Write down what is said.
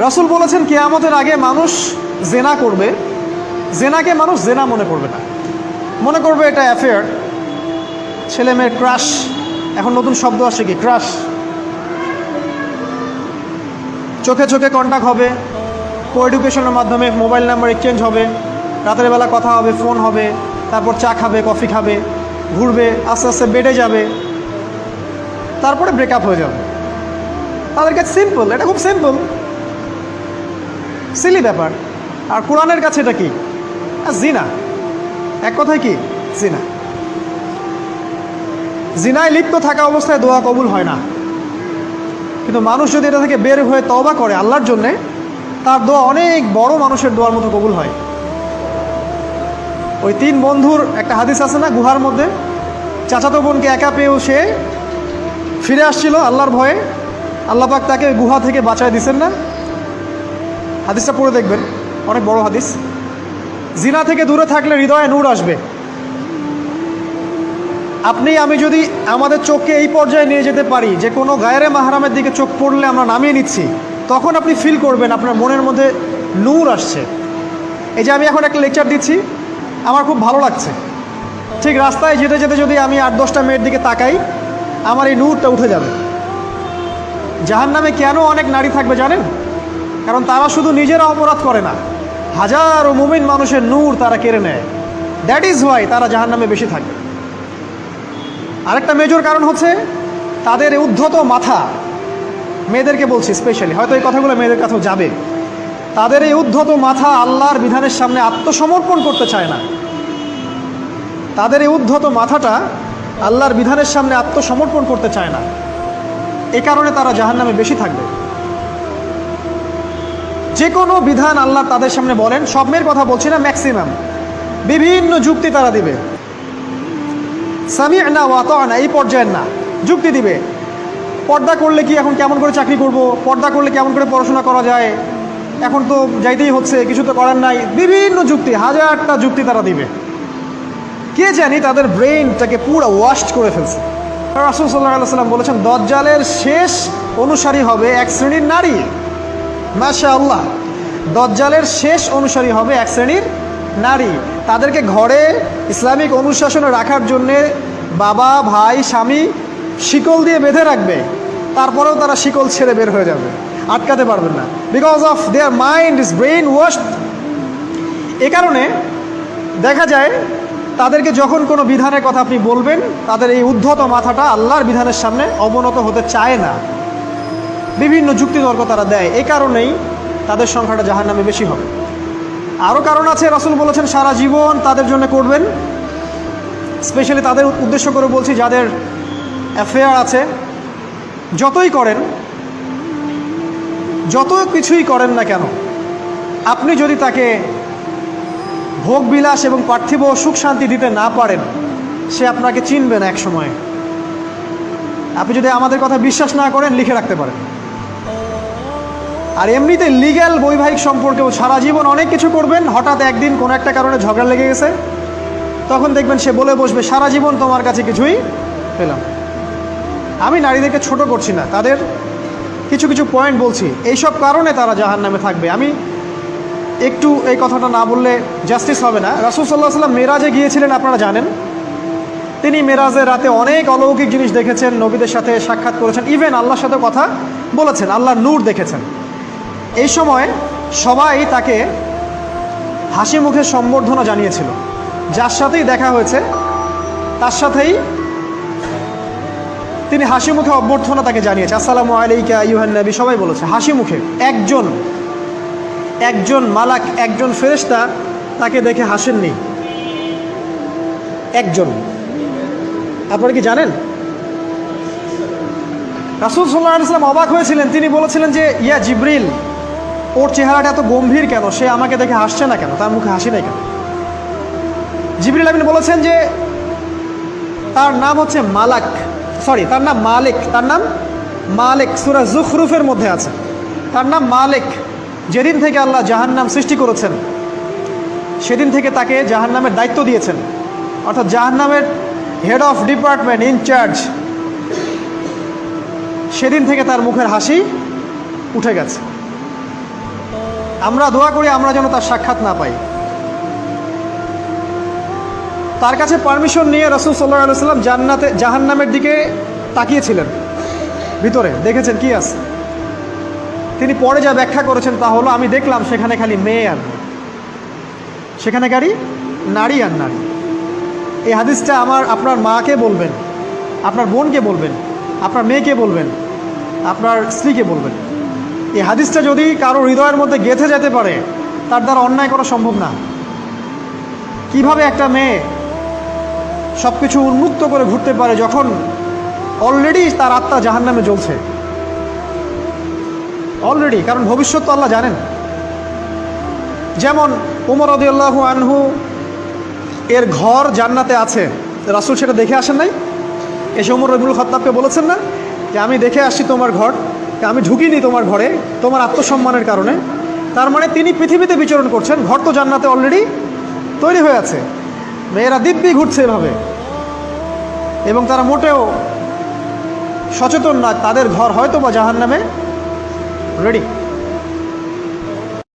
রাসূল বলেছেন কিয়ামতের আগে মানুষ জেনা করবে, জেনাকে মানুষ জেনা মনে করবে না, মনে করবে এটা অ্যাফেয়ার, ছেলে মেয়ের ক্রাশ। এখন নতুন শব্দ আসে কি, ক্রাশ। চোখে চোখে কন্ট্যাক্ট হবে, কো এডুকেশনের মাধ্যমে মোবাইল নাম্বার এক্সচেঞ্জ হবে, রাতের বেলা কথা হবে, ফোন হবে, তারপর চা খাবে, কফি খাবে, ঘুরবে, আস্তে আস্তে বেড়ে যাবে, তারপরে ব্রেকআপ হয়ে যাবে। তাদের কাছে সিম্পল, এটা খুব সিম্পল, সিলি ব্যাপার। আর কোরআনের কাছে এটা কি, জিনা। এক কথায় কি, জিনা। জিনায় লিপ্ত থাকা অবস্থায় দোয়া কবুল হয় না, কিন্তু মানুষ যদি এটা থেকে বের হয়ে তওবা করে আল্লাহর জন্যে, তার দোয়া অনেক বড় মানুষের দোয়ার মতো কবুল হয়। ওই 3 বন্ধুর একটা হাদিস আছে না, গুহার মধ্যে চাচাতো বোনকে একা পেয়েও সে ফিরে আসছিল আল্লাহর ভয়ে, আল্লাহ পাক তাকে গুহা থেকে বাঁচায় দিচ্ছেন না? হাদিসটা পড়ে দেখবেন, অনেক বড় হাদিস। জিনা থেকে দূরে থাকলে হৃদয়ে নূর আসবে। আপনি আমি যদি আমাদের চোখকে এই পর্যায়ে নিয়ে যেতে পারি যে কোনো গায়রে মাহরামের দিকে চোখ পড়লে আমরা নামিয়ে নিচ্ছি, তখন আপনি ফিল করবেন আপনার মনের মধ্যে নূর আসছে। এই যে আমি এখন একটা লেকচার দিচ্ছি, আমার খুব ভালো লাগছে, ঠিক রাস্তায় যেতে যেতে যদি আমি 8-10টা মেয়ের দিকে তাকাই, আমার এই নূরটা উঠে যাবে। জাহান্নামে কেন অনেক নারী থাকবে জানেন? কারণ তারা শুধু নিজেরা অপরাধ করে না, হাজারো মুমিন মানুষের নূর তারা কেড়ে নেয়। দ্যাট ইজ ওয়াই তারা জাহান্নামে বেশি থাকবে। আরেকটা মেজর কারণ হচ্ছে তাদের উদ্ধত মাথা। মেয়েদেরকে বলছি স্পেশালি, হয়তো এই কথাগুলো মেয়েদের কাছেও যাবে। তাদের এই উদ্ধত মাথা আল্লাহর বিধানের সামনে আত্মসমর্পণ করতে চায় না। তাদের এই উদ্ধত মাথাটা আল্লাহর বিধানের সামনে আত্মসমর্পণ করতে চায় না, এই কারণে তারা জাহান্নামে বেশি থাকবে। যে কোনো বিধান আল্লাহ তাদের সামনে বলেন, সব মেয়ের কথা বলছি না, ম্যাক্সিমাম বিভিন্ন যুক্তি তারা দিবে। সামি'না ওয়া আতা'না এই পর্যায়ের না, যুক্তি দিবে। পর্দা করলে কি এখন কেমন করে চাকরি করব, পর্দা করলে কেমন করে পড়াশোনা করা যায়, এখন তো যাইতেই হচ্ছে, কিছু তো করার নাই, বিভিন্ন যুক্তি, হাজারটা যুক্তি তারা দিবে। কে জানি তাদের ব্রেইনটাকে পুরো ওয়াশ করে ফেলছে। রাসূল সাল্লাল্লাহু আলাইহি ওয়াসাল্লাম বলেছেন দাজ্জালের শেষ অনুসারী হবে এক শ্রেণীর নারী। মাশাআল্লাহ, দাজ্জালের শেষ অনুসারী হবে এক শ্রেণীর নারী। তাদেরকে ঘরে ইসলামিক অনুশাসনে রাখার জন্যে বাবা, ভাই, স্বামী শিকল দিয়ে বেঁধে রাখবে, তারপরেও তারা শিকল ছেড়ে বের হয়ে যাবে, আটকাতে পারবেন না, because of their mind is brainwashed. এ কারণে দেখা যায় তাদেরকে যখন কোনো বিধানের কথা আপনি বলবেন, তাদের এই উদ্ধত মাথাটা আল্লাহর বিধানের সামনে অবনত হতে চায় না, বিভিন্ন যুক্তিতর্ক তারা দেয়। এই কারণেই তাদের সংখ্যাটা জাহান্নামে বেশি হবে। আরও কারণ আছে, রাসূল বলেছেন সারা জীবন তাদের জন্য করবেন। স্পেশালি তাদের উদ্দেশ্য করে বলছি যাদের অ্যাফেয়ার আছে। যতই করেন, যত কিছুই করেন না কেন, আপনি যদি তাকে ভোগ বিলাস এবং পার্থিব সুখ শান্তি দিতে না পারেন, সে আপনাকে চিনবে না এক সময়। আপনি যদি আমাদের কথা বিশ্বাস না করেন, লিখে রাখতে পারেন। আর এমনিতে লিগ্যাল বৈবাহিক সম্পর্কেও সারা জীবন অনেক কিছু করবেন, হঠাৎ একদিন কোনো একটা কারণে ঝগড়া লেগে গেছে, তখন দেখবেন সে বলে বসবে সারা জীবন তোমার কাছে কিছুই পেলাম। আমি নারীদেরকে ছোট করছি না, তাদের কিছু কিছু পয়েন্ট বলছি, এইসব কারণে তারা জাহান্নামে থাকবে। আমি একটু এই কথাটা না বললে জাস্টিস হবে না। রাসূল সাল্লাল্লাহু আলাইহি ওয়াসাল্লাম মেরাজে গিয়েছিলেন, আপনারা জানেন। তিনি মেরাজের রাতে অনেক অলৌকিক জিনিস দেখেছেন, নবীদের সাথে সাক্ষাৎ করেছেন, ইভেন আল্লাহর সাথে কথা বলেছেন, আল্লাহর নূর দেখেছেন। এই সময় সবাই তাকে হাসি মুখে সম্বর্ধনা জানিয়েছিল। যার সাথেই দেখা হয়েছে তার সাথেই তিনি হাসি মুখে অভ্যর্থনা তাকে জানিয়েছে, আসসালামু আলাইকা আইয়ুহান নবী, সবাই বলেছে হাসি মুখে। একজন মালাক, একজন ফেরেশতা তাকে দেখে হাসেননি, একজন। আপনারা কি জানেন? রাসূল সাল্লাল্লাহু আলাইহি ওয়াসাল্লাম অবাক হয়েছিলেন। তিনি বলেছিলেন যে ইয়া জিবরিল, ওর চেহারাটা এত গম্ভীর কেন, সে আমাকে দেখে হাসছে না কেন, তার মুখে হাসি নাই কেন? জিবরিল আমিন বলেছেন যে তার নাম হচ্ছে মালাক, সরি তার নাম মালিক, তার নাম মালিক, সূরা যুখরুফের মধ্যে আছে, তার নাম মালিক। যেদিন থেকে আল্লাহ জাহান্নাম সৃষ্টি করেছেন, সেদিন থেকে তাকে জাহান্নামের দায়িত্ব দিয়েছেন, অর্থাৎ জাহান্নামের হেড অফ ডিপার্টমেন্ট, ইনচার্জ। সেদিন থেকে তার মুখের হাসি উঠে গেছে। আমরা দোয়া করি আমরা যেন তার সাক্ষাৎ না পাই। তার কাছে পারমিশন নিয়ে রাসূল সাল্লাল্লাহু আলাইহি ওয়াসাল্লাম জাহান্নামের দিকে তাকিয়েছিলেন, ভিতরে দেখেছেন কি আছে। তিনি পরে যা ব্যাখ্যা করেছেন তা হলো, আমি দেখলাম সেখানে খালি মেয়ে আর মেয়ে, সেখানে খালি নারী আর নারী। এই হাদিসটা আপনার মাকে বলবেন, আপনার বোনকে বলবেন, আপনার মেয়েকে বলবেন, আপনার স্ত্রীকে বলবেন। এই হাদিসটা যদি কারো হৃদয়ের মধ্যে গেঁথে যেতে পারে, তার দ্বারা অন্যায় করা সম্ভব না। কিভাবে একটা মেয়ে সব কিছু উন্মুক্ত করে ঘুরতে পারে যখন অলরেডি তার আত্মা জাহান্নামে জ্বলছে, অলরেডি, কারণ ভবিষ্যৎ তো আল্লাহ জানেন। যেমন ওমর রাদিয়াল্লাহু আনহু এর ঘর জান্নাতে আছে, রাসূল সেটা দেখে আসেন নাই? এসে ওমর ইবনুল খাত্তাবকে বলেছেন না যে আমি দেখে আসছি তোমার ঘর, আমি ঢুকিনি তোমার ঘরে তোমার আত্মসম্মানের কারণে। তার মানে তিনি পৃথিবীতে বিচরণ করছেন, ঘর তো জান্নাতে অলরেডি তৈরি হয়ে আছে। মেয়েরা দিব্যি ঘুরছে এভাবে, এবং তারা মোটেও সচেতন না তাদের ঘর হয়তো বা জাহান্নামে রেডি।